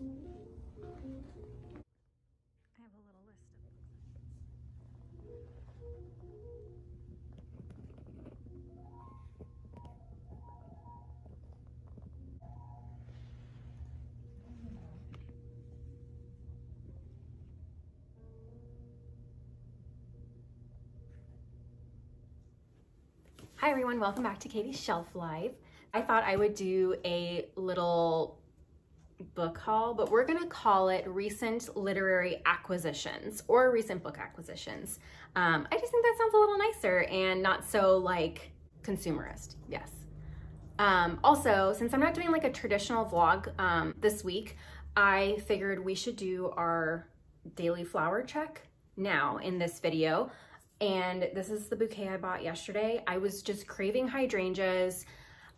I have a little list of books. Hi everyone, welcome back to Katie's Shelf Live. I thought I would do a little book haul, but we're gonna call it recent literary acquisitions or recent book acquisitions. I just think that sounds a little nicer and not so like consumerist, yes. Also, since I'm not doing like a traditional vlog this week, I figured we should do our daily flower check now in this video. And this is the bouquet I bought yesterday. I was just craving hydrangeas.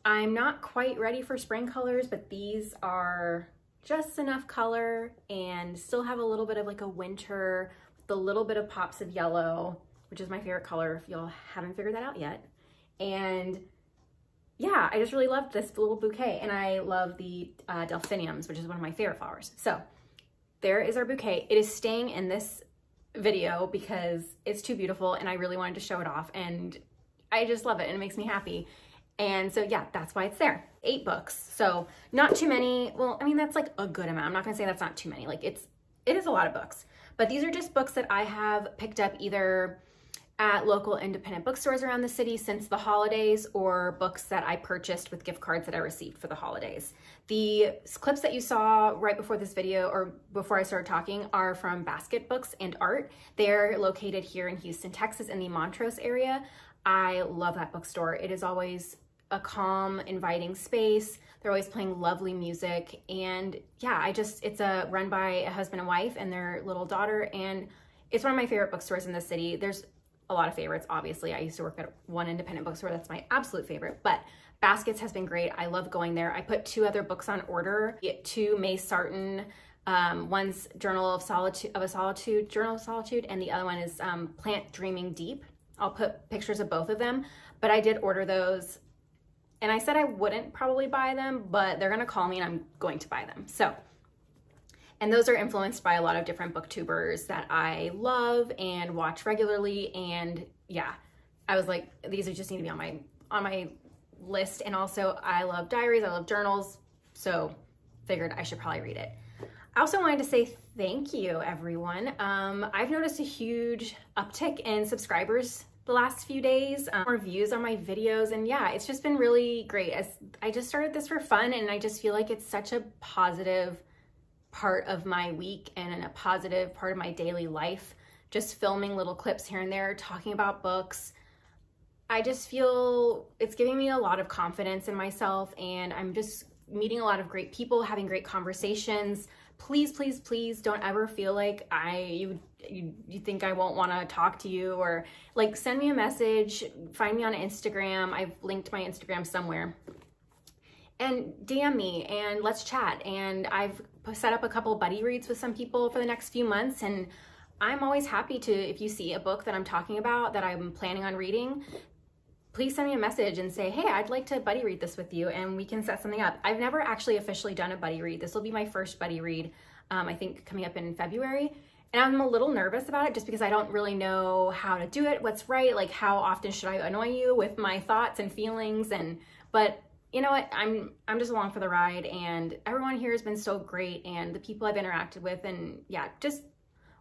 I'm not quite ready for spring colors, but these are just enough color and still have a little bit of like a winter with a little bit of pops of yellow, which is my favorite color if y'all haven't figured that out yet. And yeah, I just really loved this little bouquet, and I love the delphiniums, which is one of my favorite flowers. So there is our bouquet. It is staying in this video because it's too beautiful and I really wanted to show it off, and I just love it and it makes me happy. And so yeah, that's why it's there. 8 books, so not too many. Well, I mean, that's like a good amount. I'm not gonna say that's not too many. Like it is a lot of books, but these are just books that I have picked up either at local independent bookstores around the city since the holidays, or books that I purchased with gift cards that I received for the holidays. The clips that you saw right before this video, or before I started talking, are from Basket Books and Art. They're located here in Houston, Texas, in the Montrose area. I love that bookstore. It is always a calm, inviting space. They're always playing lovely music. And yeah, it's run by a husband and wife and their little daughter. And it's one of my favorite bookstores in the city. There's a lot of favorites, obviously. I used to work at one independent bookstore. That's my absolute favorite, but Baskets has been great. I love going there. I put 2 other books on order. 2 May Sarton, one's Journal of Solitude, Journal of Solitude, and the other one is Plant Dreaming Deep. I'll put pictures of both of them, but I did order those, and I said I wouldn't probably buy them, but they're gonna call me and I'm going to buy them. So, and those are influenced by a lot of different booktubers that I love and watch regularly. And yeah, I was like, these just need to be on my list. And also I love diaries, I love journals, so figured I should probably read it. I also wanted to say thank you, everyone. I've noticed a huge uptick in subscribers the last few days, more views on my videos, and yeah, it's just been really great. As I just started this for fun, and I just feel like it's such a positive part of my week and a positive part of my daily life, just filming little clips here and there, talking about books. I just feel it's giving me a lot of confidence in myself, and I'm just meeting a lot of great people, having great conversations. Please, please, please don't ever feel like you think I won't want to talk to you, or like send me a message, find me on Instagram. I've linked my Instagram somewhere, and DM me and let's chat. And I've set up a couple buddy reads with some people for the next few months, and I'm always happy to, if you see a book that I'm talking about that I'm planning on reading, please send me a message and say, hey, I'd like to buddy read this with you, and we can set something up. I've never actually officially done a buddy read. This will be my first buddy read, I think coming up in February. And I'm a little nervous about it just because I don't really know how to do it, what's right, like how often should I annoy you with my thoughts and feelings, but you know what, I'm just along for the ride, and everyone here has been so great, and the people I've interacted with, and yeah, just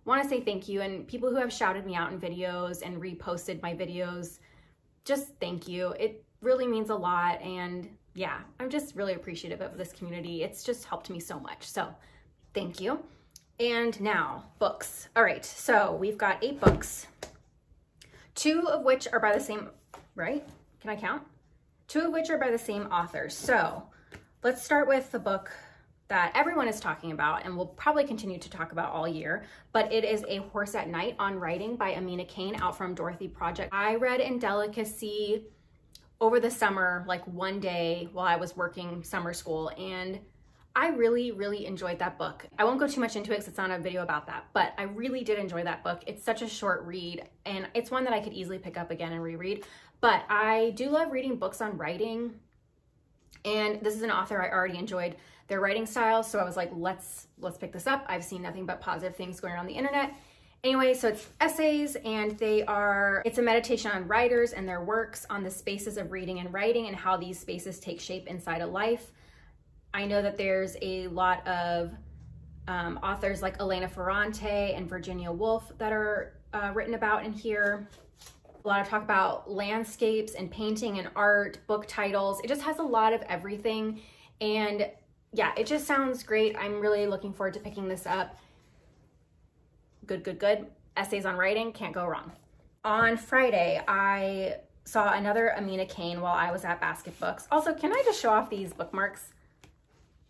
want to say thank you. And people who have shouted me out in videos and reposted my videos, just thank you. It really means a lot, and yeah, I'm just really appreciative of this community. It's just helped me so much, so thank you. And now, books. All right, so we've got 8 books, 2 of which are by the same, right? Can I count? 2 of which are by the same author. So let's start with the book that everyone is talking about and will probably continue to talk about all year, but it is A Horse at Night on Writing by Amina Cain, out from Dorothy Project. I read Indelicacy over the summer, like one day while I was working summer school, and I really, really enjoyed that book. I won't go too much into it because it's not a video about that, but I really did enjoy that book. It's such a short read, and it's one that I could easily pick up again and reread. But I do love reading books on writing. And this is an author I already enjoyed their writing style, so I was like, let's pick this up. I've seen nothing but positive things going around the internet. Anyway, so it's essays, and it's a meditation on writers and their works, on the spaces of reading and writing and how these spaces take shape inside a life. I know that there's a lot of authors like Ellena Ferrante and Virginia Woolf that are written about in here. A lot of talk about landscapes and painting and art, book titles. It just has a lot of everything. And yeah, it just sounds great. I'm really looking forward to picking this up. Good, good, good. Essays on writing, can't go wrong. On Friday, I saw another Amina Cain while I was at Basket Books. Also, can I just show off these bookmarks?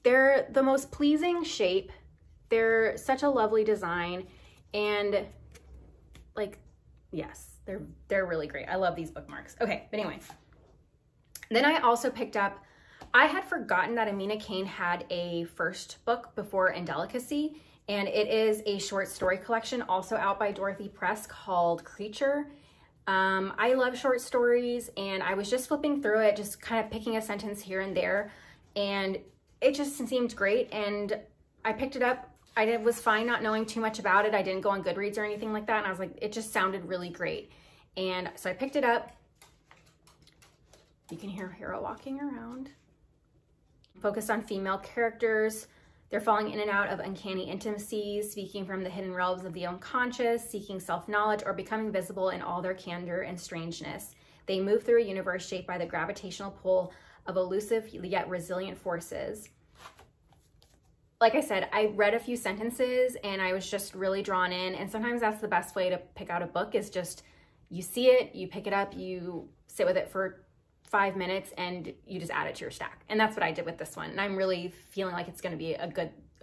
They're the most pleasing shape. They're such a lovely design, and like, yes, they're really great. I love these bookmarks. Okay, but anyway, then I also picked up, I had forgotten that Amina Cain had a first book before Indelicacy, and it is a short story collection also out by Dorothy Press called Creature. I love short stories, and I was just flipping through it, just kind of picking a sentence here and there, and it just seemed great, and I picked it up. I was fine not knowing too much about it. I didn't go on Goodreads or anything like that, and I was like, it just sounded really great. And so I picked it up. You can hear Hero walking around. Focused on female characters. They're falling in and out of uncanny intimacies, speaking from the hidden realms of the unconscious, seeking self-knowledge, or becoming visible in all their candor and strangeness. They move through a universe shaped by the gravitational pull of elusive yet resilient forces. Like I said, I read a few sentences and I was just really drawn in, and sometimes that's the best way to pick out a book, is just you see it, you pick it up, you sit with it for 5 minutes, and you just add it to your stack. And that's what I did with this one, and I'm really feeling like it's going to be a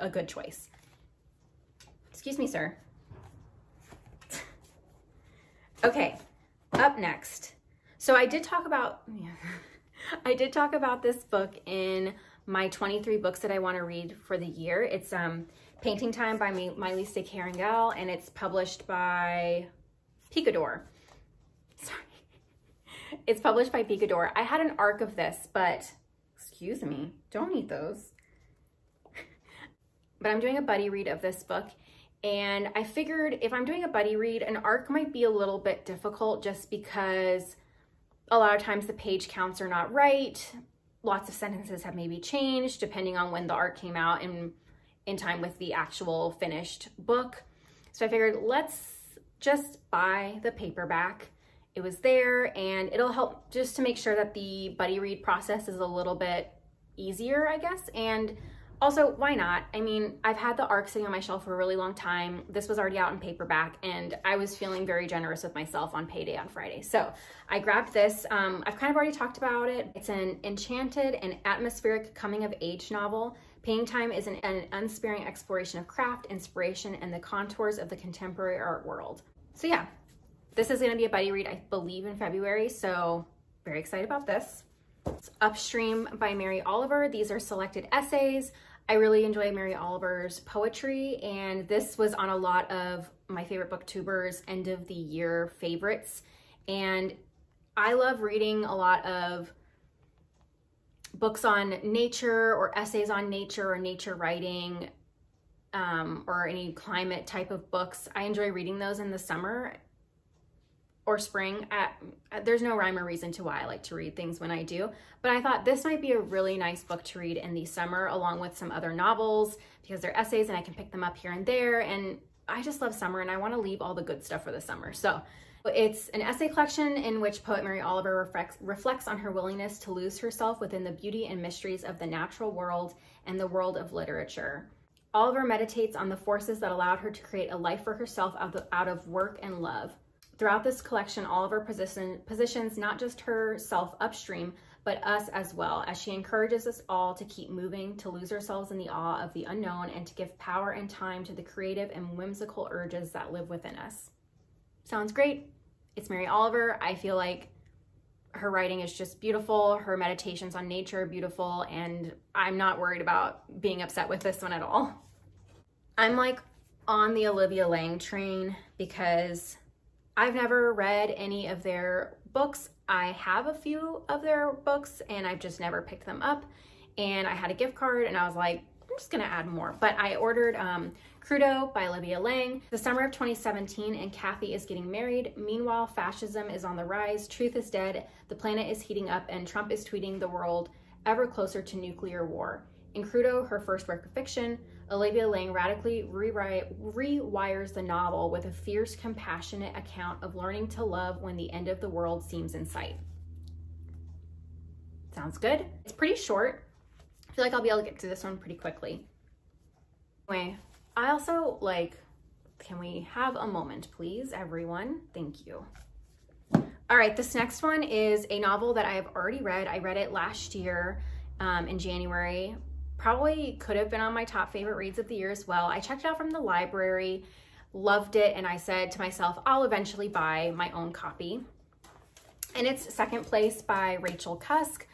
good choice. Excuse me, sir. Okay, up next. So I did talk about this book in my 23 books that I want to read for the year. It's Painting Time by Maylis de Kerangal, and it's published by Picador. Sorry. It's published by Picador. I had an arc of this, but excuse me, don't eat those. But I'm doing a buddy read of this book, and I figured if I'm doing a buddy read, an arc might be a little bit difficult just because a lot of times the page counts are not right. Lots of sentences have maybe changed depending on when the arc came out in time with the actual finished book. So I figured let's just buy the paperback. It was there, and it'll help just to make sure that the buddy read process is a little bit easier, I guess. And also, why not? I mean, I've had the arc sitting on my shelf for a really long time. This was already out in paperback, and I was feeling very generous with myself on payday on Friday. So I grabbed this. I've kind of already talked about it. It's an enchanted and atmospheric coming-of-age novel. Painting Time is an unsparing exploration of craft, inspiration, and the contours of the contemporary art world. So yeah, this is going to be a buddy read, I believe, in February, so very excited about this. It's Upstream by Mary Oliver. These are selected essays. I really enjoy Mary Oliver's poetry, and this was on a lot of my favorite booktubers' end of the year favorites. And I love reading a lot of books on nature or essays on nature or nature writing, or any climate type of books. I enjoy reading those in the summer or spring. There's no rhyme or reason to why I like to read things when I do, but I thought this might be a really nice book to read in the summer along with some other novels because they're essays and I can pick them up here and there, and I just love summer and I want to leave all the good stuff for the summer. So it's an essay collection in which poet Mary Oliver reflects on her willingness to lose herself within the beauty and mysteries of the natural world and the world of literature. Oliver meditates on the forces that allowed her to create a life for herself out of work and love. Throughout this collection, Oliver positions not just herself upstream, but us as well, as she encourages us all to keep moving, to lose ourselves in the awe of the unknown, and to give power and time to the creative and whimsical urges that live within us. Sounds great. It's Mary Oliver. I feel like her writing is just beautiful. Her meditations on nature are beautiful, and I'm not worried about being upset with this one at all. I'm like on the Olivia Laing train because I've never read any of their books. I have a few of their books and I've just never picked them up. And I had a gift card and I was like, I'm just gonna add more. But I ordered Crudo by Olivia Laing. The summer of 2017 and Kathy is getting married. Meanwhile, fascism is on the rise, truth is dead, the planet is heating up, and Trump is tweeting the world ever closer to nuclear war. In Crudo, her first work of fiction, Olivia Laing radically rewires the novel with a fierce, compassionate account of learning to love when the end of the world seems in sight. Sounds good. It's pretty short. I feel like I'll be able to get through this one pretty quickly. Anyway, I also can we have a moment, please, everyone? Thank you. All right, this next one is a novel that I have already read. I read it last year in January. Probably could have been on my top favorite reads of the year as well. I checked it out from the library, loved it, and I said to myself, I'll eventually buy my own copy. And it's Second Place by Rachel Cusk.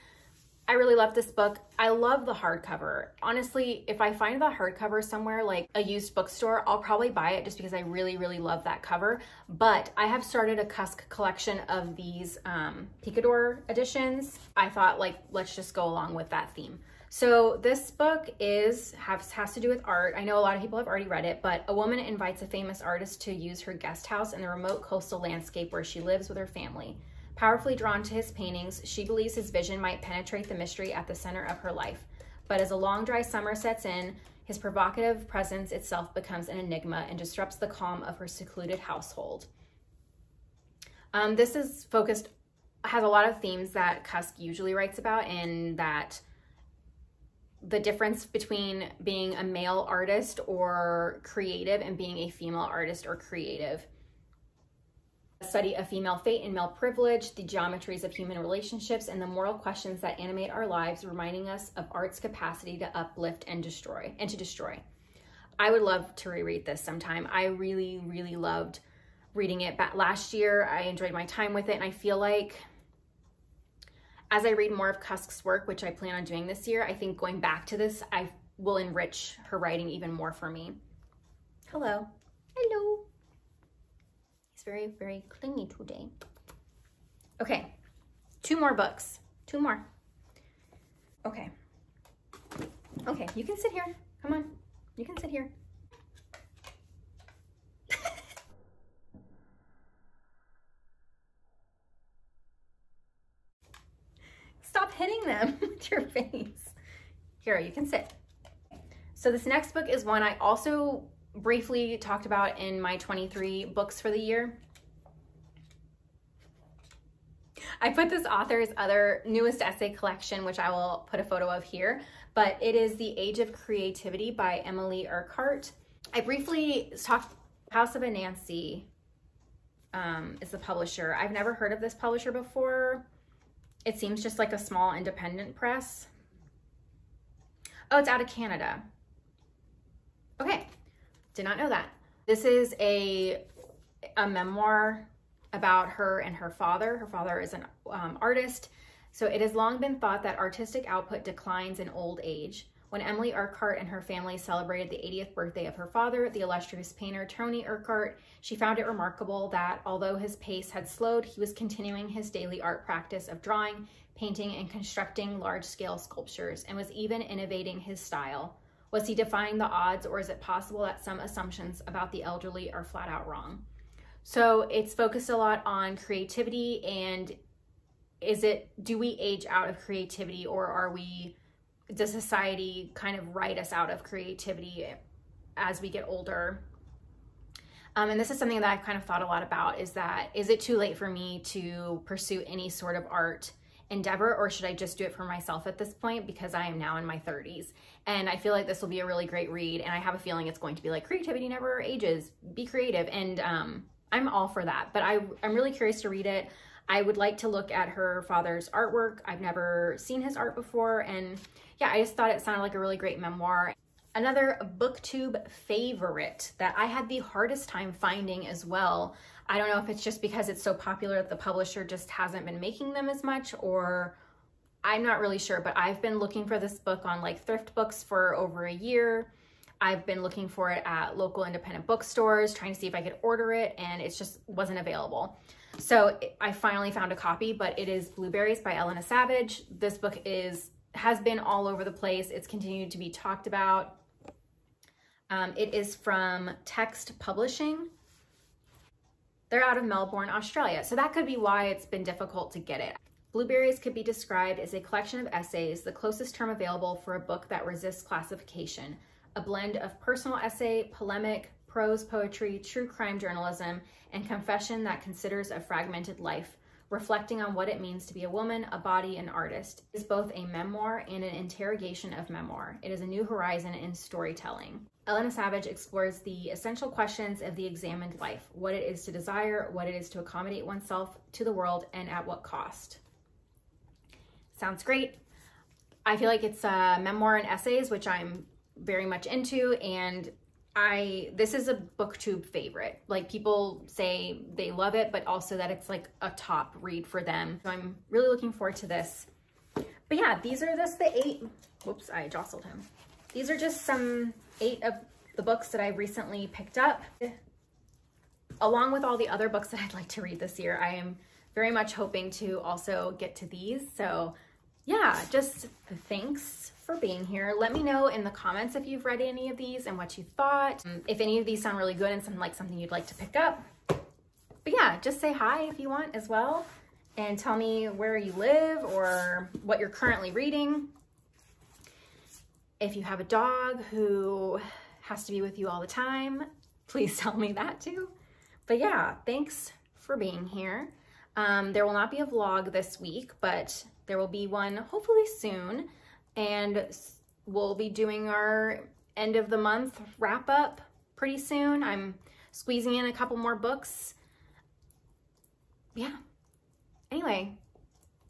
I really love this book. I love the hardcover. Honestly, if I find the hardcover somewhere like a used bookstore, I'll probably buy it just because I really, really love that cover. But I have started a Cusk collection of these Picador editions. I thought, let's just go along with that theme. So this book has to do with art. I know a lot of people have already read it, but a woman invites a famous artist to use her guest house in the remote coastal landscape where she lives with her family. Powerfully drawn to his paintings, she believes his vision might penetrate the mystery at the center of her life. But as a long, dry summer sets in, his provocative presence itself becomes an enigma and disrupts the calm of her secluded household. This has a lot of themes that Cusk usually writes about, and that the difference between being a male artist or creative and being a female artist or creative. Study of female fate and male privilege, the geometries of human relationships, and the moral questions that animate our lives, reminding us of art's capacity to uplift and to destroy. I would love to reread this sometime. I really, really loved reading it back last year. I enjoyed my time with it, and I feel like as I read more of Cusk's work, which I plan on doing this year, I think going back to this, I will enrich her writing even more for me. Hello. Hello. He's very, very clingy today. Okay, 2 more books. 2 more. Okay. Okay, you can sit here. Come on, you can sit here. Stop hitting them with your face. Here, you can sit. So this next book is one I also briefly talked about in my 23 books for the year. I put this author's newest essay collection, which I will put a photo of here, but it is The Age of Creativity by Emily Urquhart. I briefly talked, House of Anansi is the publisher. I've never heard of this publisher before. It seems just like a small independent press. Oh, it's out of Canada. Okay, did not know that. This is a memoir about her and her father. Her father is an artist. So it has long been thought that artistic output declines in old age. When Emily Urquhart and her family celebrated the 80th birthday of her father, the illustrious painter Tony Urquhart, she found it remarkable that although his pace had slowed, he was continuing his daily art practice of drawing, painting, and constructing large-scale sculptures, and was even innovating his style. Was he defying the odds, or is it possible that some assumptions about the elderly are flat out wrong? So it's focused a lot on creativity, and do we age out of creativity, or does society kind of write us out of creativity as we get older? And this is something that I've kind of thought a lot about, is it too late for me to pursue any sort of art endeavor, or should I just do it for myself at this point, because I am now in my 30s? And I feel like this will be a really great read, and I have a feeling it's going to be like, creativity never ages, be creative, and I'm all for that. But I'm really curious to read it. I would like to look at her father's artwork. I've never seen his art before, and yeah, I just thought it sounded like a really great memoir. Another BookTube favorite that I had the hardest time finding as well. I don't know if it's just because it's so popular that the publisher just hasn't been making them as much, or I'm not really sure, but I've been looking for this book on like thrift books for over a year. I've been looking for it at local independent bookstores, trying to see if I could order it, and it just wasn't available. So I finally found a copy, but it is Blueberries by Ellena Savage. This book has been all over the place. It's continued to be talked about. It is from Text Publishing. They're out of Melbourne, Australia, so that could be why it's been difficult to get it. Blueberries could be described as a collection of essays, the closest term available for a book that resists classification, a blend of personal essay, polemic, prose poetry, true crime journalism, and confession that considers a fragmented life, reflecting on what it means to be a woman, a body, an artist. It is both a memoir and an interrogation of memoir. It is a new horizon in storytelling. Ellena Savage explores the essential questions of the examined life, what it is to desire, what it is to accommodate oneself to the world, and at what cost. Sounds great. I feel like it's a memoir and essays, which I'm very much into, and this is a booktube favorite. Like, people say they love it, but also that it's like a top read for them. So I'm really looking forward to this. But yeah, these are just the 8, whoops, I jostled him. These are just 8 of the books that I recently picked up. Along with all the other books that I'd like to read this year, I am very much hoping to also get to these. So yeah, just thanks for being here. Let me know in the comments if you've read any of these and what you thought. If any of these sound really good and something you'd like to pick up. But yeah, just say hi if you want as well, and tell me where you live or what you're currently reading. If you have a dog who has to be with you all the time, please tell me that too. But yeah, thanks for being here. There will not be a vlog this week, but there will be one hopefully soon. And we'll be doing our end of the month wrap up pretty soon. I'm squeezing in a couple more books. Yeah. Anyway,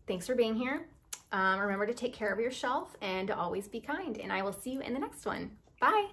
thanks for being here. Remember to take care of yourself and to always be kind. And I will see you in the next one. Bye.